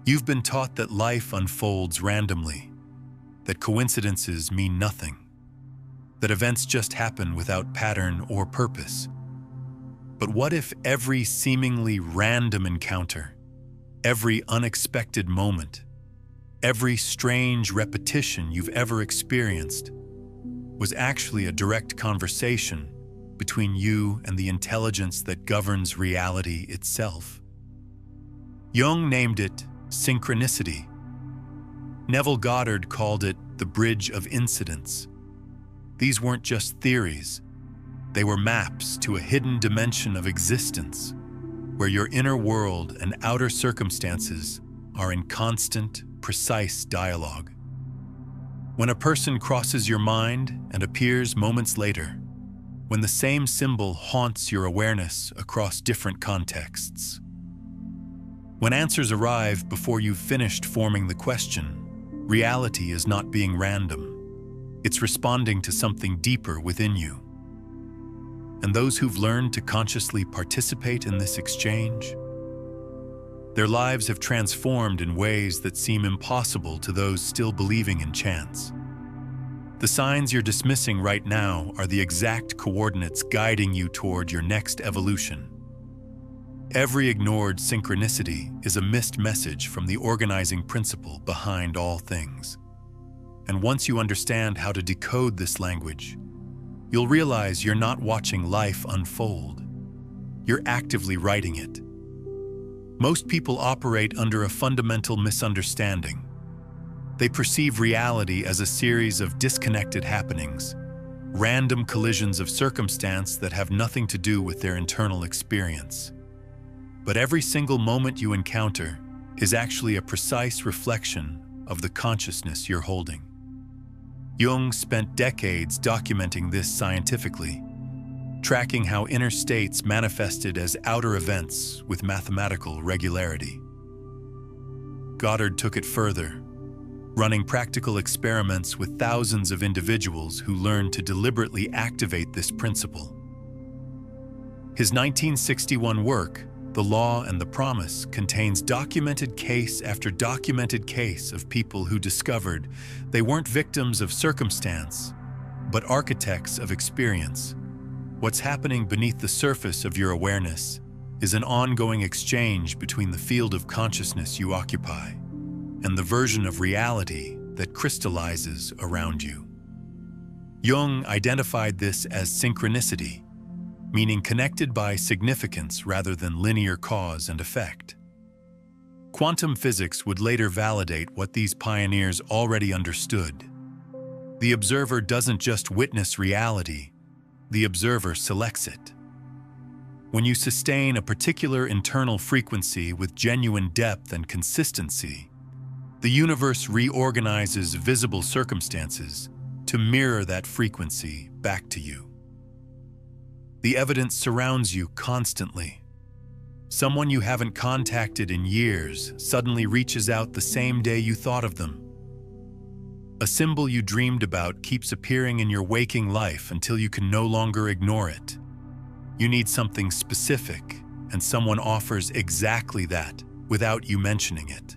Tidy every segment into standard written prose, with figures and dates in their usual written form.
You've been taught that life unfolds randomly, that coincidences mean nothing, that events just happen without pattern or purpose. But what if every seemingly random encounter, every unexpected moment, every strange repetition you've ever experienced was actually a direct conversation between you and the intelligence that governs reality itself? Jung named it synchronicity. Neville Goddard called it the bridge of incidents. These weren't just theories. They were maps to a hidden dimension of existence, where your inner world and outer circumstances are in constant, precise dialogue. When a person crosses your mind and appears moments later, when the same symbol haunts your awareness across different contexts, when answers arrive before you've finished forming the question, reality is not being random. It's responding to something deeper within you. And those who've learned to consciously participate in this exchange, their lives have transformed in ways that seem impossible to those still believing in chance. The signs you're dismissing right now are the exact coordinates guiding you toward your next evolution. Every ignored synchronicity is a missed message from the organizing principle behind all things. And once you understand how to decode this language, you'll realize you're not watching life unfold. You're actively writing it. Most people operate under a fundamental misunderstanding. They perceive reality as a series of disconnected happenings, random collisions of circumstance that have nothing to do with their internal experience. But every single moment you encounter is actually a precise reflection of the consciousness you're holding. Jung spent decades documenting this scientifically, tracking how inner states manifested as outer events with mathematical regularity. Goddard took it further, running practical experiments with thousands of individuals who learned to deliberately activate this principle. His 1961 work, The Law and the Promise, contains documented case after documented case of people who discovered they weren't victims of circumstance, but architects of experience. What's happening beneath the surface of your awareness is an ongoing exchange between the field of consciousness you occupy and the version of reality that crystallizes around you. Jung identified this as synchronicity, meaning connected by significance rather than linear cause and effect. Quantum physics would later validate what these pioneers already understood. The observer doesn't just witness reality, the observer selects it. When you sustain a particular internal frequency with genuine depth and consistency, the universe reorganizes visible circumstances to mirror that frequency back to you. The evidence surrounds you constantly. Someone you haven't contacted in years suddenly reaches out the same day you thought of them. A symbol you dreamed about keeps appearing in your waking life until you can no longer ignore it. You need something specific, and someone offers exactly that without you mentioning it.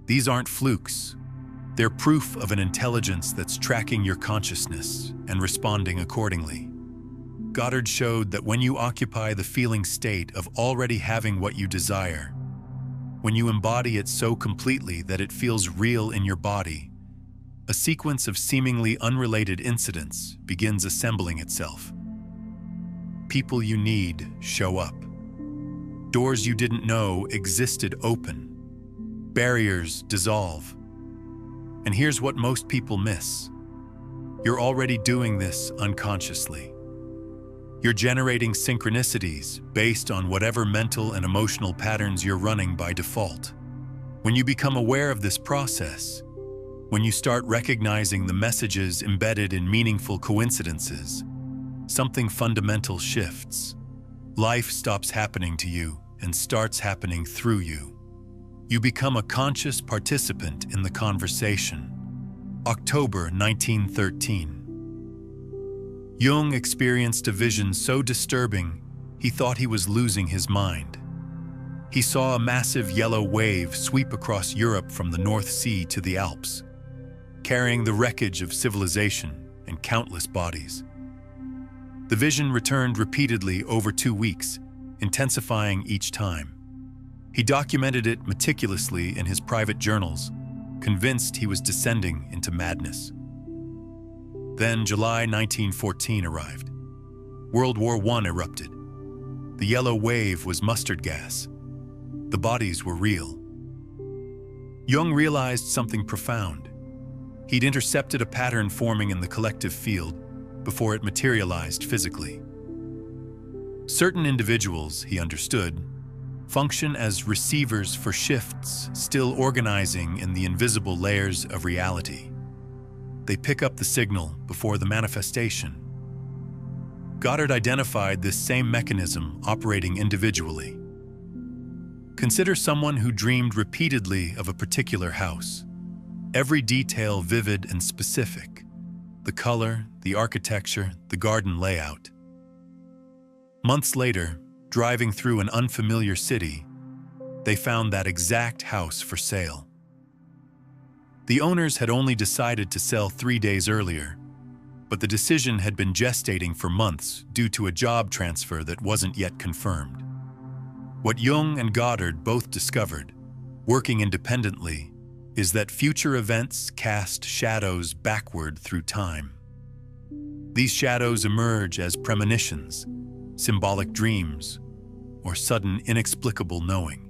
These aren't flukes. They're proof of an intelligence that's tracking your consciousness and responding accordingly. Goddard showed that when you occupy the feeling state of already having what you desire, when you embody it so completely that it feels real in your body, a sequence of seemingly unrelated incidents begins assembling itself. People you need show up. Doors you didn't know existed open. Barriers dissolve. And here's what most people miss. You're already doing this unconsciously. You're generating synchronicities based on whatever mental and emotional patterns you're running by default. When you become aware of this process, when you start recognizing the messages embedded in meaningful coincidences, something fundamental shifts. Life stops happening to you and starts happening through you. You become a conscious participant in the conversation. October 1913. Jung experienced a vision so disturbing, he thought he was losing his mind. He saw a massive yellow wave sweep across Europe from the North Sea to the Alps, carrying the wreckage of civilization and countless bodies. The vision returned repeatedly over 2 weeks, intensifying each time. He documented it meticulously in his private journals, convinced he was descending into madness. Then July 1914 arrived. World War I erupted. The yellow wave was mustard gas. The bodies were real. Jung realized something profound. He'd intercepted a pattern forming in the collective field before it materialized physically. Certain individuals, he understood, function as receivers for shifts still organizing in the invisible layers of reality. They pick up the signal before the manifestation. Goddard identified this same mechanism operating individually. Consider someone who dreamed repeatedly of a particular house, every detail vivid and specific, the color, the architecture, the garden layout. Months later, driving through an unfamiliar city, they found that exact house for sale. The owners had only decided to sell 3 days earlier, but the decision had been gestating for months due to a job transfer that wasn't yet confirmed. What Jung and Goddard both discovered, working independently, is that future events cast shadows backward through time. These shadows emerge as premonitions, symbolic dreams, or sudden inexplicable knowing.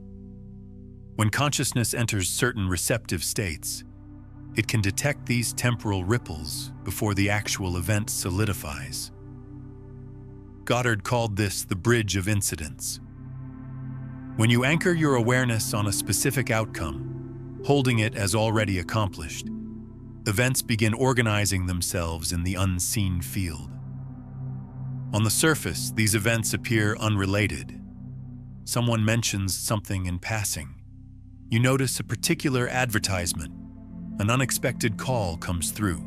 When consciousness enters certain receptive states, it can detect these temporal ripples before the actual event solidifies. Goddard called this the bridge of incidents. When you anchor your awareness on a specific outcome, holding it as already accomplished, events begin organizing themselves in the unseen field. On the surface, these events appear unrelated. Someone mentions something in passing. You notice a particular advertisement. An unexpected call comes through.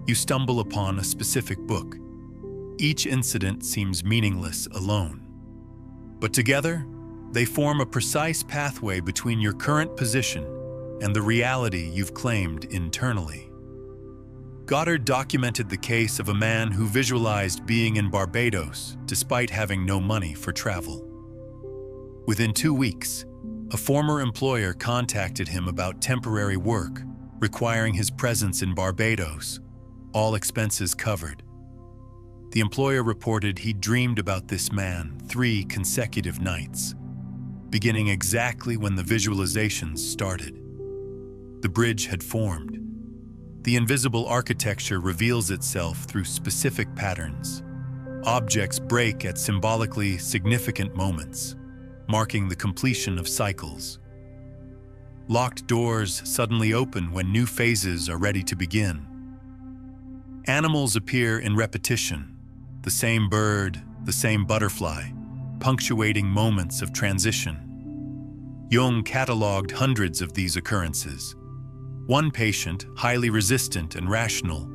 You stumble upon a specific book. Each incident seems meaningless alone. But together, they form a precise pathway between your current position and the reality you've claimed internally. Goddard documented the case of a man who visualized being in Barbados despite having no money for travel. Within 2 weeks, a former employer contacted him about temporary work requiring his presence in Barbados, all expenses covered. The employer reported he'd dreamed about this man 3 consecutive nights, beginning exactly when the visualizations started. The bridge had formed. The invisible architecture reveals itself through specific patterns. Objects break at symbolically significant moments, marking the completion of cycles. Locked doors suddenly open when new phases are ready to begin. Animals appear in repetition, the same bird, the same butterfly, punctuating moments of transition. Jung cataloged hundreds of these occurrences. One patient, highly resistant and rational,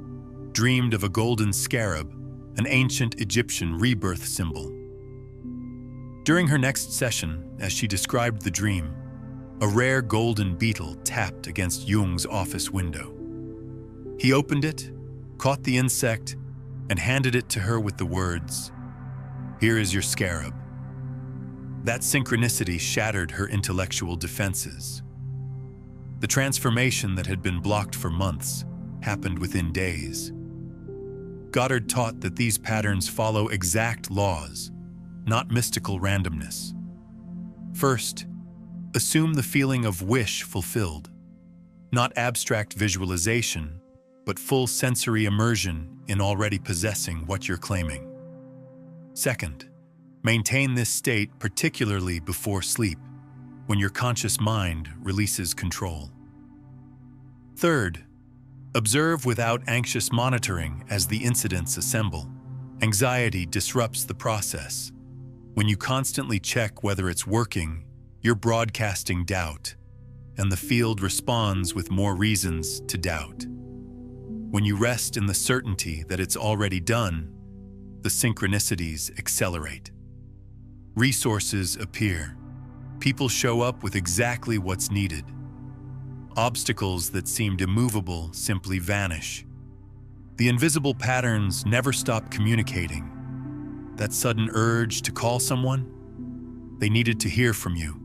dreamed of a golden scarab, an ancient Egyptian rebirth symbol. During her next session, as she described the dream, a rare golden beetle tapped against Jung's office window. He opened it, caught the insect, and handed it to her with the words, "Here is your scarab." That synchronicity shattered her intellectual defenses. The transformation that had been blocked for months happened within days. Goddard taught that these patterns follow exact laws, not mystical randomness. First, assume the feeling of wish fulfilled, not abstract visualization, but full sensory immersion in already possessing what you're claiming. Second, maintain this state particularly before sleep, when your conscious mind releases control. Third, observe without anxious monitoring as the incidents assemble. Anxiety disrupts the process. When you constantly check whether it's working, you're broadcasting doubt, and the field responds with more reasons to doubt. When you rest in the certainty that it's already done, the synchronicities accelerate. Resources appear. People show up with exactly what's needed. Obstacles that seemed immovable simply vanish. The invisible patterns never stop communicating. That sudden urge to call someone? They needed to hear from you.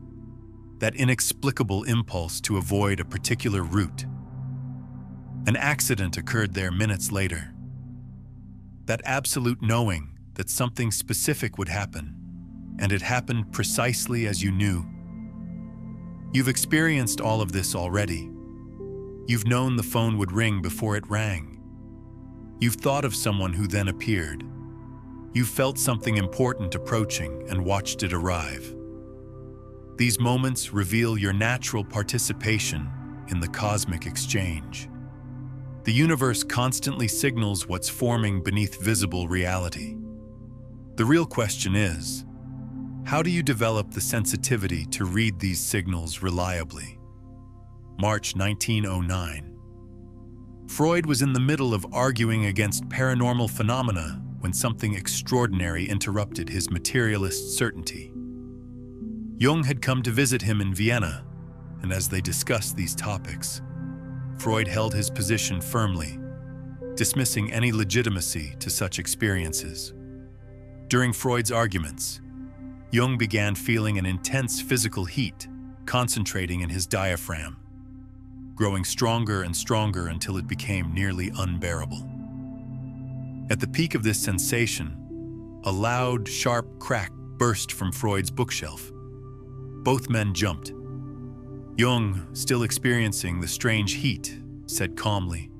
That inexplicable impulse to avoid a particular route. An accident occurred there minutes later. That absolute knowing that something specific would happen, and it happened precisely as you knew. You've experienced all of this already. You've known the phone would ring before it rang. You've thought of someone who then appeared. You've felt something important approaching and watched it arrive. These moments reveal your natural participation in the cosmic exchange. The universe constantly signals what's forming beneath visible reality. The real question is, how do you develop the sensitivity to read these signals reliably? March 1909. Freud was in the middle of arguing against paranormal phenomena when something extraordinary interrupted his materialist certainty. Jung had come to visit him in Vienna, and as they discussed these topics, Freud held his position firmly, dismissing any legitimacy to such experiences. During Freud's arguments, Jung began feeling an intense physical heat concentrating in his diaphragm, growing stronger and stronger until it became nearly unbearable. At the peak of this sensation, a loud, sharp crack burst from Freud's bookshelf. Both men jumped. Jung, still experiencing the strange heat, said calmly,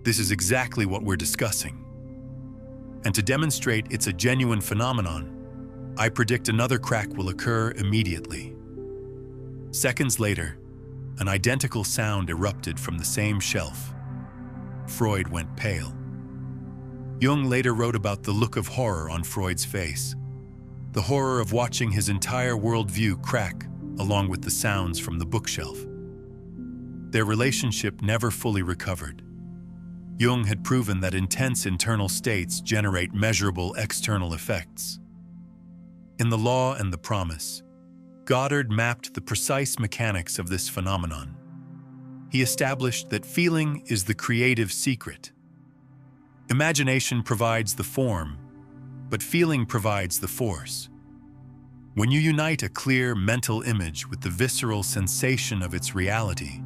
"This is exactly what we're discussing. And to demonstrate it's a genuine phenomenon, I predict another crack will occur immediately." Seconds later, an identical sound erupted from the same shelf. Freud went pale. Jung later wrote about the look of horror on Freud's face, the horror of watching his entire worldview crack along with the sounds from the bookshelf. Their relationship never fully recovered. Jung had proven that intense internal states generate measurable external effects. In The Law and the Promise, Goddard mapped the precise mechanics of this phenomenon. He established that feeling is the creative secret. Imagination provides the form, but feeling provides the force. When you unite a clear mental image with the visceral sensation of its reality,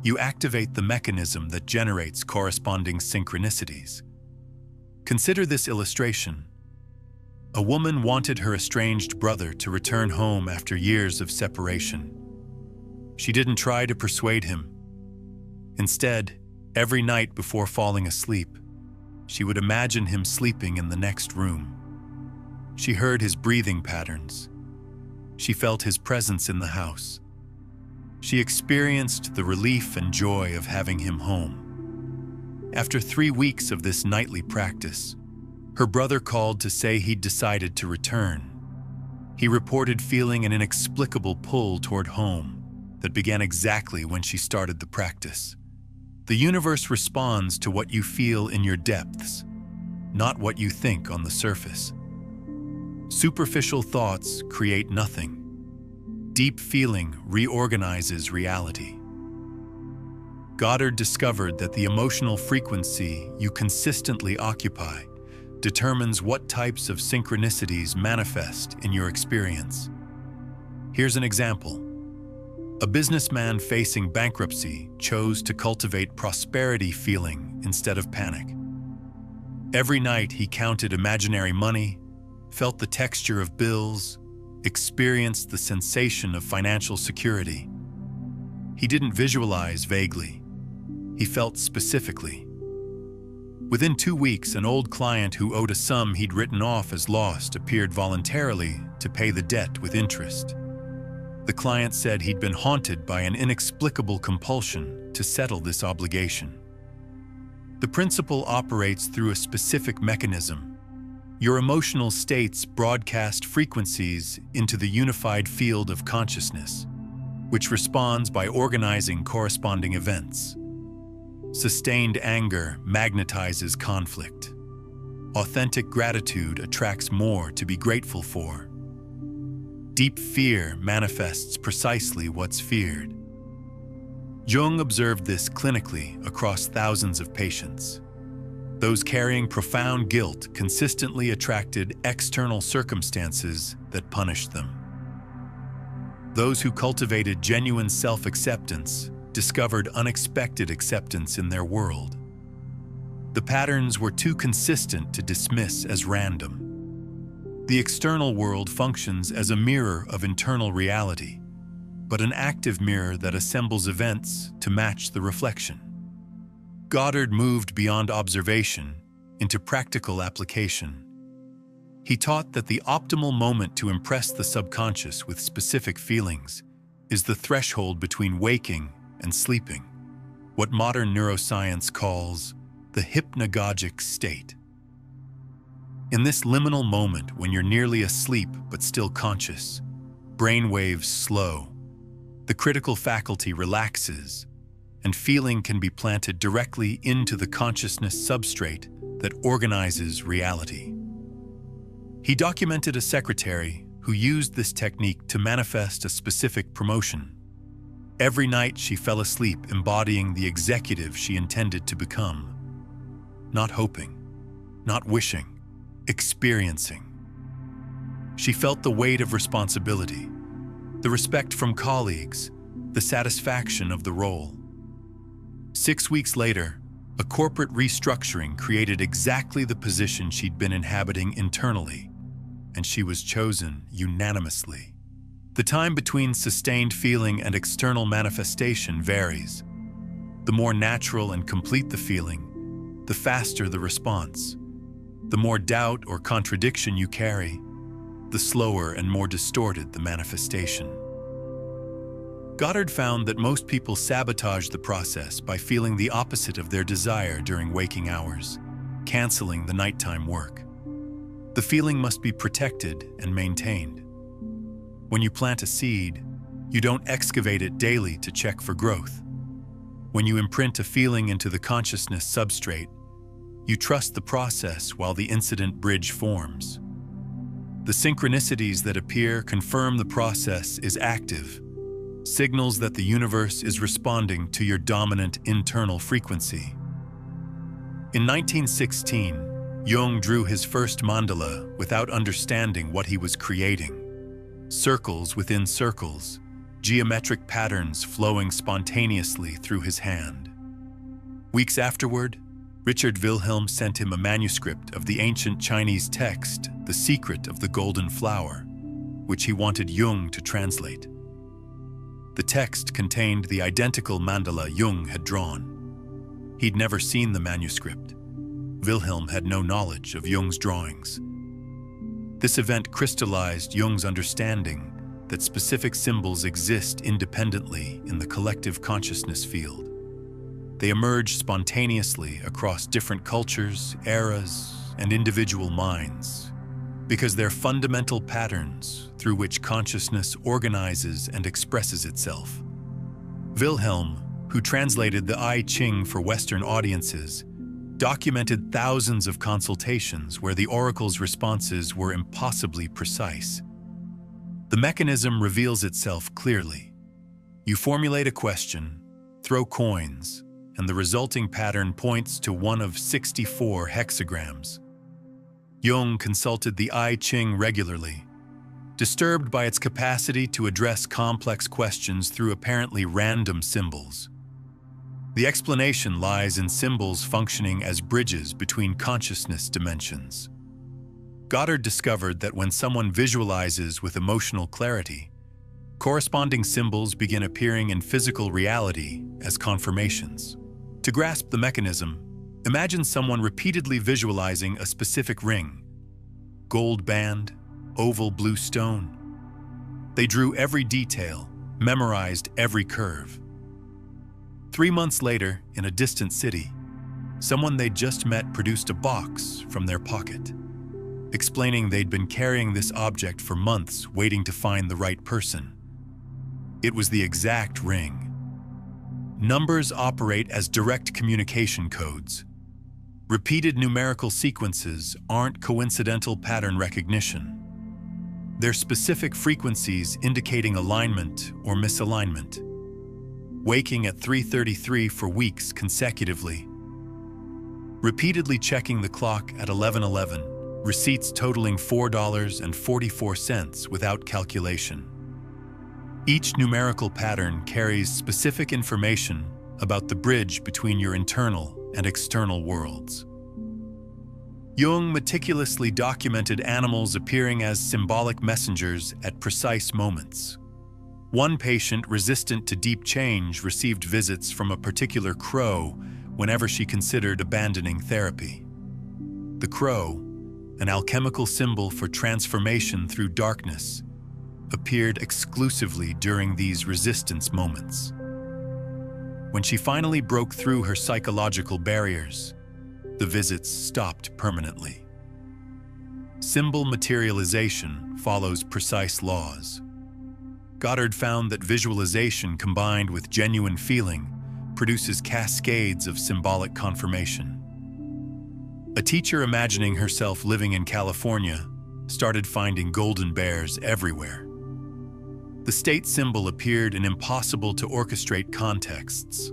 you activate the mechanism that generates corresponding synchronicities. Consider this illustration. A woman wanted her estranged brother to return home after years of separation. She didn't try to persuade him. Instead, every night before falling asleep, she would imagine him sleeping in the next room. She heard his breathing patterns. She felt his presence in the house. She experienced the relief and joy of having him home. After 3 weeks of this nightly practice, her brother called to say he'd decided to return. He reported feeling an inexplicable pull toward home that began exactly when she started the practice. The universe responds to what you feel in your depths, not what you think on the surface. Superficial thoughts create nothing. Deep feeling reorganizes reality. Goddard discovered that the emotional frequency you consistently occupy determines what types of synchronicities manifest in your experience. Here's an example. A businessman facing bankruptcy chose to cultivate prosperity feeling instead of panic. Every night he counted imaginary money, felt the texture of bills, experienced the sensation of financial security. He didn't visualize vaguely. He felt specifically. Within 2 weeks, an old client who owed a sum he'd written off as lost appeared voluntarily to pay the debt with interest. The client said he'd been haunted by an inexplicable compulsion to settle this obligation. The principle operates through a specific mechanism. Your emotional states broadcast frequencies into the unified field of consciousness, which responds by organizing corresponding events. Sustained anger magnetizes conflict. Authentic gratitude attracts more to be grateful for. deep fear manifests precisely what's feared. Jung observed this clinically across thousands of patients. Those carrying profound guilt consistently attracted external circumstances that punished them. Those who cultivated genuine self-acceptance discovered unexpected acceptance in their world. The patterns were too consistent to dismiss as random. The external world functions as a mirror of internal reality, but an active mirror that assembles events to match the reflection. Goddard moved beyond observation into practical application. He taught that the optimal moment to impress the subconscious with specific feelings is the threshold between waking and sleeping, what modern neuroscience calls the hypnagogic state. In this liminal moment when you're nearly asleep but still conscious, brain waves slow, the critical faculty relaxes, and feeling can be planted directly into the consciousness substrate that organizes reality. He documented a secretary who used this technique to manifest a specific promotion. Every night she fell asleep embodying the executive she intended to become. Not hoping, not wishing, experiencing. She felt the weight of responsibility, the respect from colleagues, the satisfaction of the role. 6 weeks later, a corporate restructuring created exactly the position she'd been inhabiting internally, and she was chosen unanimously. The time between sustained feeling and external manifestation varies. The more natural and complete the feeling, the faster the response. The more doubt or contradiction you carry, the slower and more distorted the manifestation. Goddard found that most people sabotage the process by feeling the opposite of their desire during waking hours, canceling the nighttime work. The feeling must be protected and maintained. When you plant a seed, you don't excavate it daily to check for growth. When you imprint a feeling into the consciousness substrate, you trust the process while the incident bridge forms. The synchronicities that appear confirm the process is active, signals that the universe is responding to your dominant internal frequency. In 1916, Jung drew his first mandala without understanding what he was creating. Circles within circles, geometric patterns flowing spontaneously through his hand. Weeks afterward, Richard Wilhelm sent him a manuscript of the ancient Chinese text, The Secret of the Golden Flower, which he wanted Jung to translate. The text contained the identical mandala Jung had drawn. He'd never seen the manuscript. Wilhelm had no knowledge of Jung's drawings. This event crystallized Jung's understanding that specific symbols exist independently in the collective consciousness field. They emerge spontaneously across different cultures, eras, and individual minds, because they're fundamental patterns through which consciousness organizes and expresses itself. Wilhelm, who translated the I Ching for Western audiences, documented thousands of consultations where the oracle's responses were impossibly precise. The mechanism reveals itself clearly. You formulate a question, throw coins, and the resulting pattern points to one of 64 hexagrams. Jung consulted the I Ching regularly, disturbed by its capacity to address complex questions through apparently random symbols. The explanation lies in symbols functioning as bridges between consciousness dimensions. Goddard discovered that when someone visualizes with emotional clarity, corresponding symbols begin appearing in physical reality as confirmations. To grasp the mechanism, imagine someone repeatedly visualizing a specific ring, gold band, oval blue stone. They drew every detail, memorized every curve. 3 months later, in a distant city, someone they'd just met produced a box from their pocket, explaining they'd been carrying this object for months waiting to find the right person. It was the exact ring. Numbers operate as direct communication codes. Repeated numerical sequences aren't coincidental pattern recognition. Their specific frequencies indicating alignment or misalignment. Waking at 3:33 for weeks consecutively. Repeatedly checking the clock at 11:11, receipts totaling $4.44 without calculation. Each numerical pattern carries specific information about the bridge between your internal and external worlds. Jung meticulously documented animals appearing as symbolic messengers at precise moments. One patient resistant to deep change received visits from a particular crow whenever she considered abandoning therapy. The crow, an alchemical symbol for transformation through darkness, appeared exclusively during these resistance moments. When she finally broke through her psychological barriers, the visits stopped permanently. Symbol materialization follows precise laws. Goddard found that visualization combined with genuine feeling produces cascades of symbolic confirmation. A teacher imagining herself living in California started finding golden bears everywhere. The state symbol appeared in impossible-to-orchestrate contexts: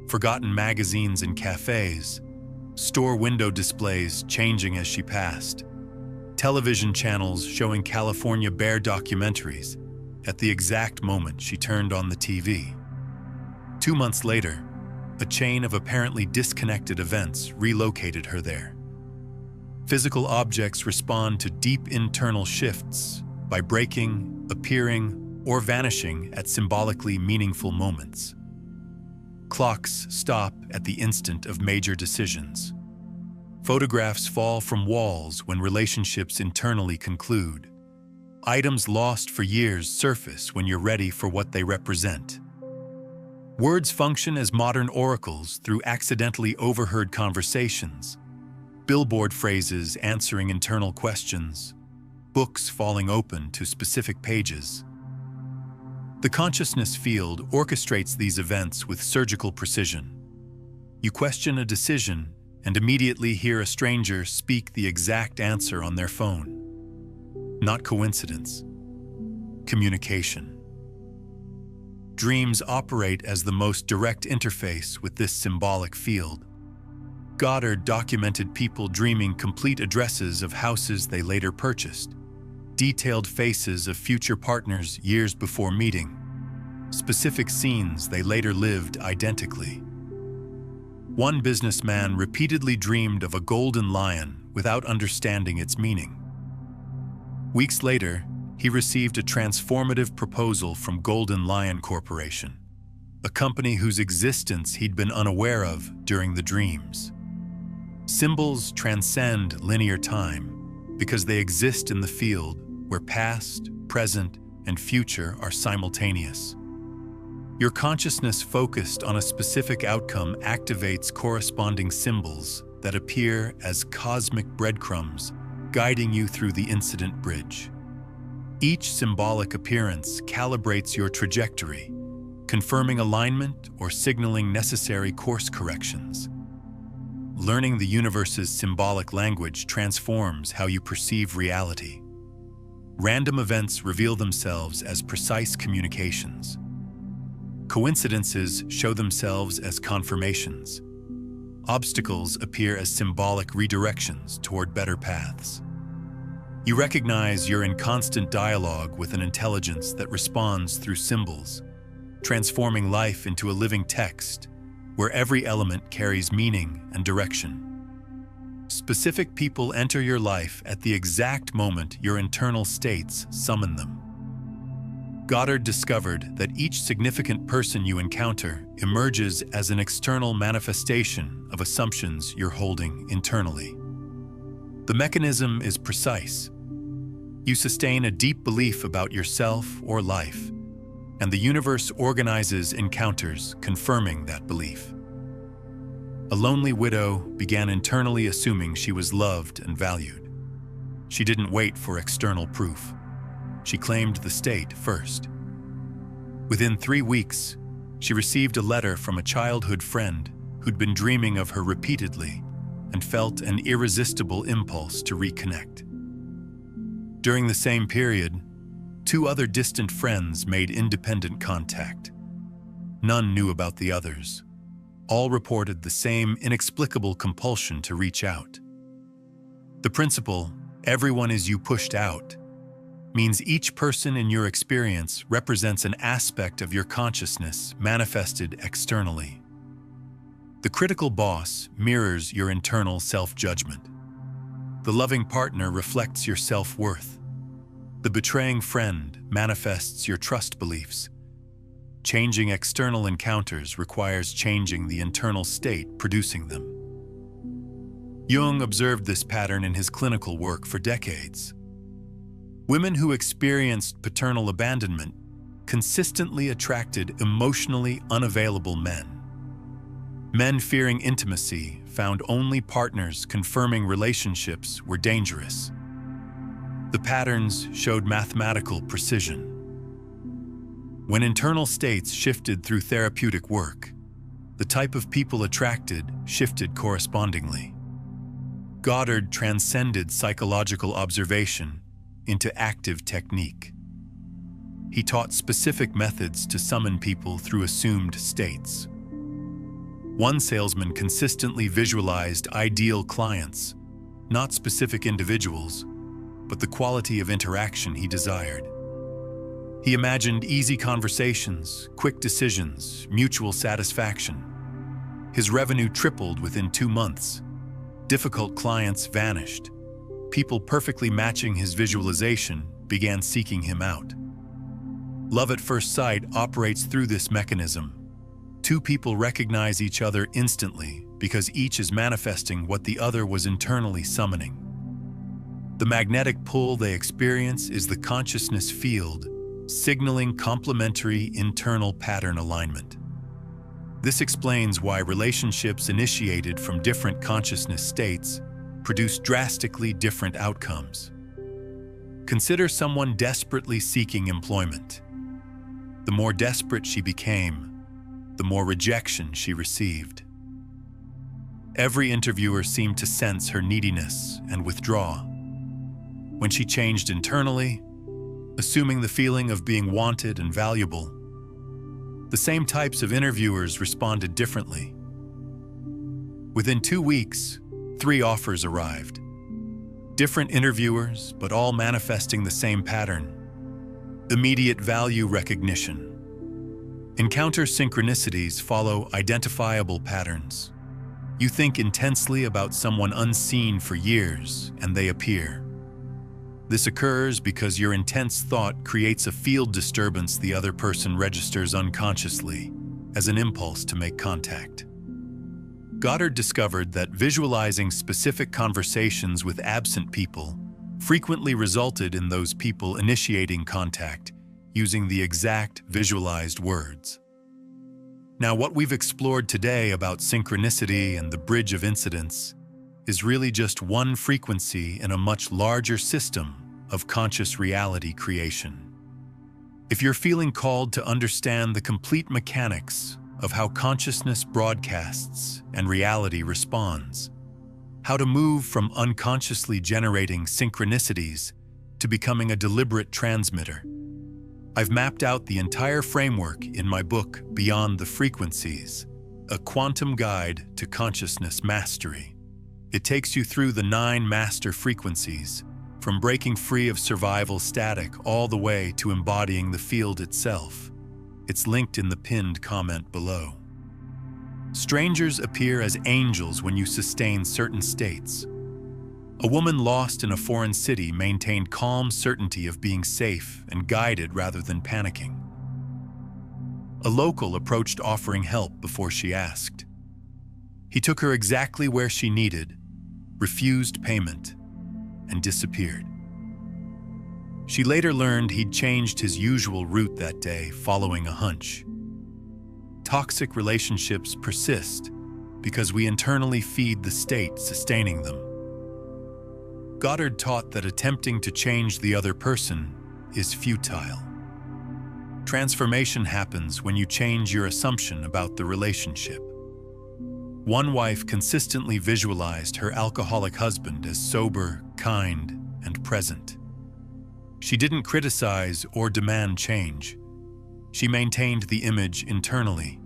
forgotten magazines in cafes, store window displays changing as she passed, television channels showing California bear documentaries at the exact moment she turned on the TV. 2 months later, a chain of apparently disconnected events relocated her there. Physical objects respond to deep internal shifts by breaking, appearing, or vanishing at symbolically meaningful moments. Clocks stop at the instant of major decisions. Photographs fall from walls when relationships internally conclude. Items lost for years surface when you're ready for what they represent. Words function as modern oracles through accidentally overheard conversations, billboard phrases answering internal questions, books falling open to specific pages. The consciousness field orchestrates these events with surgical precision. You question a decision and immediately hear a stranger speak the exact answer on their phone. Not coincidence. Communication. Dreams operate as the most direct interface with this symbolic field. Goddard documented people dreaming complete addresses of houses they later purchased, detailed faces of future partners years before meeting, specific scenes they later lived identically. One businessman repeatedly dreamed of a golden lion without understanding its meaning. Weeks later, he received a transformative proposal from Golden Lion Corporation, a company whose existence he'd been unaware of during the dreams. Symbols transcend linear time because they exist in the field where past, present, and future are simultaneous. Your consciousness focused on a specific outcome activates corresponding symbols that appear as cosmic breadcrumbs, guiding you through the incident bridge. Each symbolic appearance calibrates your trajectory, confirming alignment or signaling necessary course corrections. Learning the universe's symbolic language transforms how you perceive reality. Random events reveal themselves as precise communications. Coincidences show themselves as confirmations. Obstacles appear as symbolic redirections toward better paths. You recognize you're in constant dialogue with an intelligence that responds through symbols, transforming life into a living text where every element carries meaning and direction. Specific people enter your life at the exact moment your internal states summon them. Goddard discovered that each significant person you encounter emerges as an external manifestation of assumptions you're holding internally. The mechanism is precise. You sustain a deep belief about yourself or life, and the universe organizes encounters confirming that belief. A lonely widow began internally assuming she was loved and valued. She didn't wait for external proof. She claimed the state first. Within 3 weeks, she received a letter from a childhood friend who'd been dreaming of her repeatedly and felt an irresistible impulse to reconnect. During the same period, 2 other distant friends made independent contact. None knew about the others. All reported the same inexplicable compulsion to reach out. The principle, "everyone is you pushed out," means each person in your experience represents an aspect of your consciousness manifested externally. The critical boss mirrors your internal self-judgment. The loving partner reflects your self-worth. The betraying friend manifests your trust beliefs. Changing external encounters requires changing the internal state producing them. Jung observed this pattern in his clinical work for decades. Women who experienced paternal abandonment consistently attracted emotionally unavailable men. Men fearing intimacy found only partners confirming relationships were dangerous. The patterns showed mathematical precision. When internal states shifted through therapeutic work, the type of people attracted shifted correspondingly. Goddard transcended psychological observation into active technique. He taught specific methods to summon people through assumed states. One salesman consistently visualized ideal clients, not specific individuals, but the quality of interaction he desired. He imagined easy conversations, quick decisions, mutual satisfaction. His revenue tripled within 2 months. Difficult clients vanished. People perfectly matching his visualization began seeking him out. Love at first sight operates through this mechanism. 2 people recognize each other instantly because each is manifesting what the other was internally summoning. The magnetic pull they experience is the consciousness field, signaling complementary internal pattern alignment. This explains why relationships initiated from different consciousness states produce drastically different outcomes. Consider someone desperately seeking employment. The more desperate she became, the more rejection she received. Every interviewer seemed to sense her neediness and withdraw. When she changed internally, assuming the feeling of being wanted and valuable, the same types of interviewers responded differently. Within 2 weeks, 3 offers arrived. Different interviewers, but all manifesting the same pattern: immediate value recognition. Encounter synchronicities follow identifiable patterns. You think intensely about someone unseen for years, and they appear. This occurs because your intense thought creates a field disturbance the other person registers unconsciously as an impulse to make contact. Goddard discovered that visualizing specific conversations with absent people frequently resulted in those people initiating contact using the exact visualized words. Now, what we've explored today about synchronicity and the bridge of incidents is really just one frequency in a much larger system of conscious reality creation. If you're feeling called to understand the complete mechanics of how consciousness broadcasts and reality responds, how to move from unconsciously generating synchronicities to becoming a deliberate transmitter, I've mapped out the entire framework in my book, Beyond the Frequencies, a quantum guide to consciousness mastery. It takes you through the 9 master frequencies, from breaking free of survival static all the way to embodying the field itself. It's linked in the pinned comment below. Strangers appear as angels when you sustain certain states. A woman lost in a foreign city maintained calm certainty of being safe and guided rather than panicking. A local approached offering help before she asked. He took her exactly where she needed, refused payment, and disappeared. She later learned he'd changed his usual route that day following a hunch. Toxic relationships persist because we internally feed the state sustaining them. Goddard taught that attempting to change the other person is futile. Transformation happens when you change your assumption about the relationship. One wife consistently visualized her alcoholic husband as sober, kind, and present. She didn't criticize or demand change. She maintained the image internally.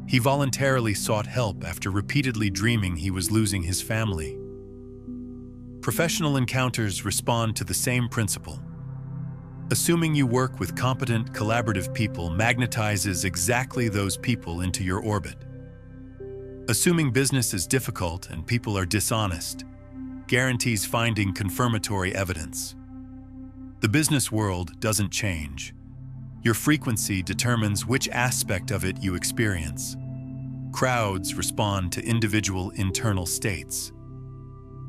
He voluntarily sought help after repeatedly dreaming he was losing his family. Professional encounters respond to the same principle. Assuming you work with competent, collaborative people magnetizes exactly those people into your orbit. Assuming business is difficult and people are dishonest guarantees finding confirmatory evidence. The business world doesn't change. Your frequency determines which aspect of it you experience. Crowds respond to individual internal states.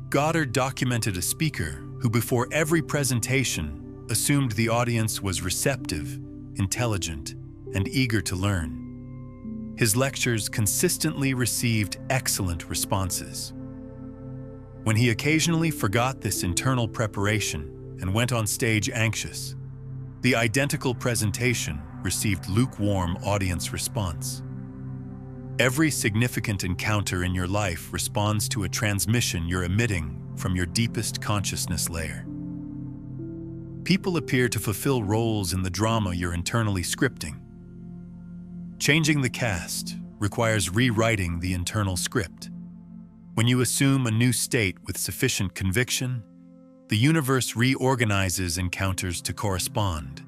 Goddard documented a speaker who, before every presentation, assumed the audience was receptive, intelligent, and eager to learn. His lectures consistently received excellent responses. When he occasionally forgot this internal preparation and went on stage anxious, the identical presentation received lukewarm audience response. Every significant encounter in your life responds to a transmission you're emitting from your deepest consciousness layer. People appear to fulfill roles in the drama you're internally scripting. Changing the cast requires rewriting the internal script. When you assume a new state with sufficient conviction, the universe reorganizes encounters to correspond,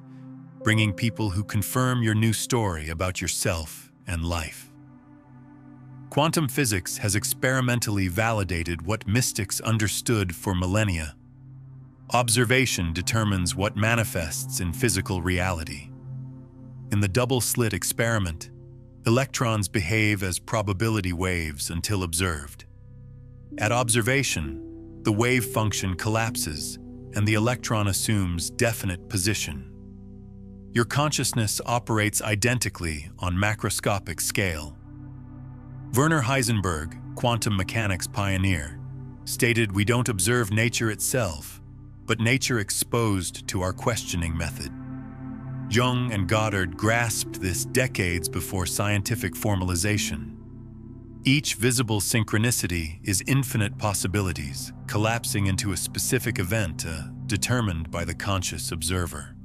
bringing people who confirm your new story about yourself and life. Quantum physics has experimentally validated what mystics understood for millennia. Observation determines what manifests in physical reality. In the double-slit experiment, electrons behave as probability waves until observed. At observation, the wave function collapses and the electron assumes definite position. Your consciousness operates identically on macroscopic scale. Werner Heisenberg, quantum mechanics pioneer, stated we don't observe nature itself, but nature exposed to our questioning method. Jung and Goddard grasped this decades before scientific formalization. Each visible synchronicity is infinite possibilities, collapsing into a specific event determined by the conscious observer.